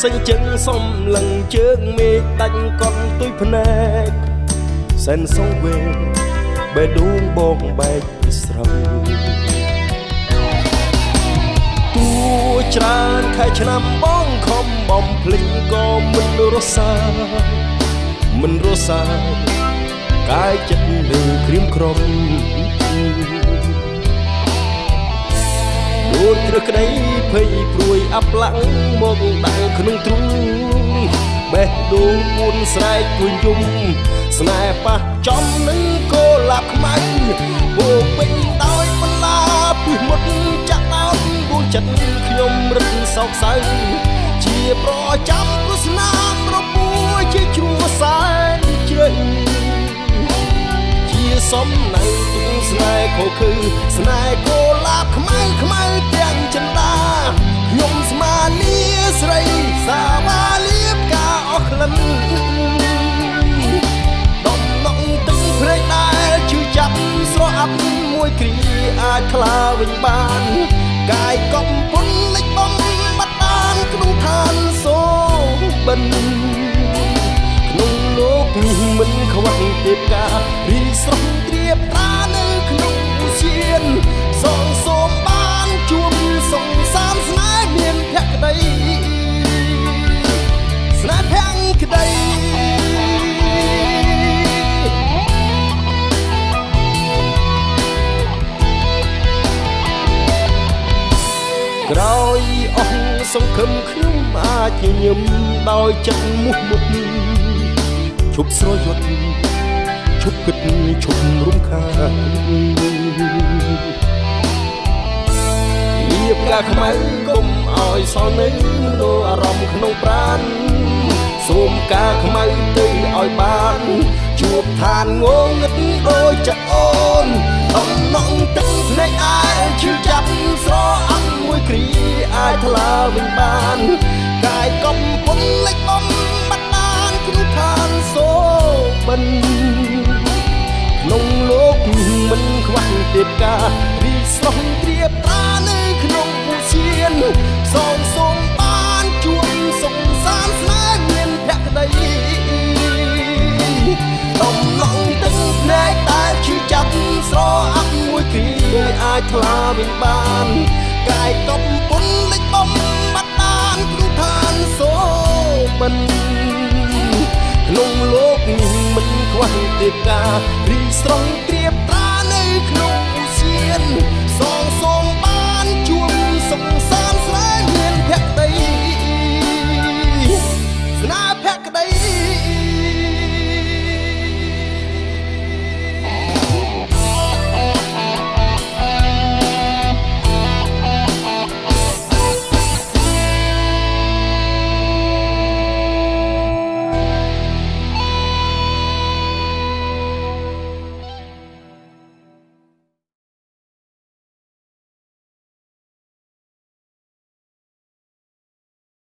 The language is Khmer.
សេងជើងសំលឹងជើងមេឃដាច់កន់ទុយភ្នែកសែនសងវែងបេះដូងបងបែកពីស្រូវទួច្រើនខែឆ្នាំបងខំបំភ្លេចក៏មិនរសាកាយចិត្តនៅក្រៀមក្រំដូចគ្រឹះក្តីភ័យព្រួយអាប់ឡាំងមកដាក់ក្នុងទ្រូងបេះដូងពួនស្រែកទួយយំស្នេហ៍ប៉ះចំនឹងកូលាបខ្មៅពោពេញដោយបន្លាពីមុតចាក់ដោតគូចិត្តខ្ញុំរឹតសោកសៅជាប្រចាំព្រោះស្នាមរបួសជាជ្រួសែនជ្រៅជាសំណៅទុំស្នេហ៍ខូខើស្នេហ៍កូលាបខ្មៅទាំងចិនដាខ្ញុំស្មាលាស្រីសាវាលៀបការអស់ក្លិនដំណក់ទឹកព្រៃដែលជឿចាប់ស្រអាប់មួយគ្រាអាចខ្លាវិញបានកាយកំពុនលិចបំបាត់ដានក្នុងឋានសូបិនក្នុងលោកនេះមិនខ្វះទេពការរីស្រស់ត្រៀបត្រានៅក្នុងឧស្សាហ៍សងសូមបានជួបសងសានស្នេហ៍មានភក្តីស្នេហ៍ភក្តីក្រោយអស់សង្ឃឹមខ្ញុំអាចញឹមដោយចិត្តមុះមុតឈប់ស្រយត់ឈប់គិតឈប់រំខានលៀបការខ្មៅគុំឲ្យសល់នៅនោះអារម្មណ៍ក្នុងប្រាណសូមការខ្មៅទៅឲ្យបានជួបឋានងងឹតដូចចាអូនអំណងទឹកភ្នែកអាចឈឺចាប់ស្រអាប់មួយគ្រាអាចថ្លាវិញបានកាយកំពុនលិចបំបាត់ដានក្នុងឋានសូបិនក្នុងលោកមិនខ្វះទេពការរីស្រស់ត្រៀបត្រានៅក្នុងឧស្សាហ៍សងសូមបានជួបសុខសាន្តស្នេហ៍មានភក្តីដំណក់ទឹកភ្នែកដែលឈឺចាប់ស្រអាប់មួយគ្រាអាចថ្លាវិញបានកាយកំពុនលិចបំបាត់ដានក្នុងឋានសូបិនក្នុងលោកនេះមិនខ្វះទេពការរីស្រស់ត្រៀបត្រា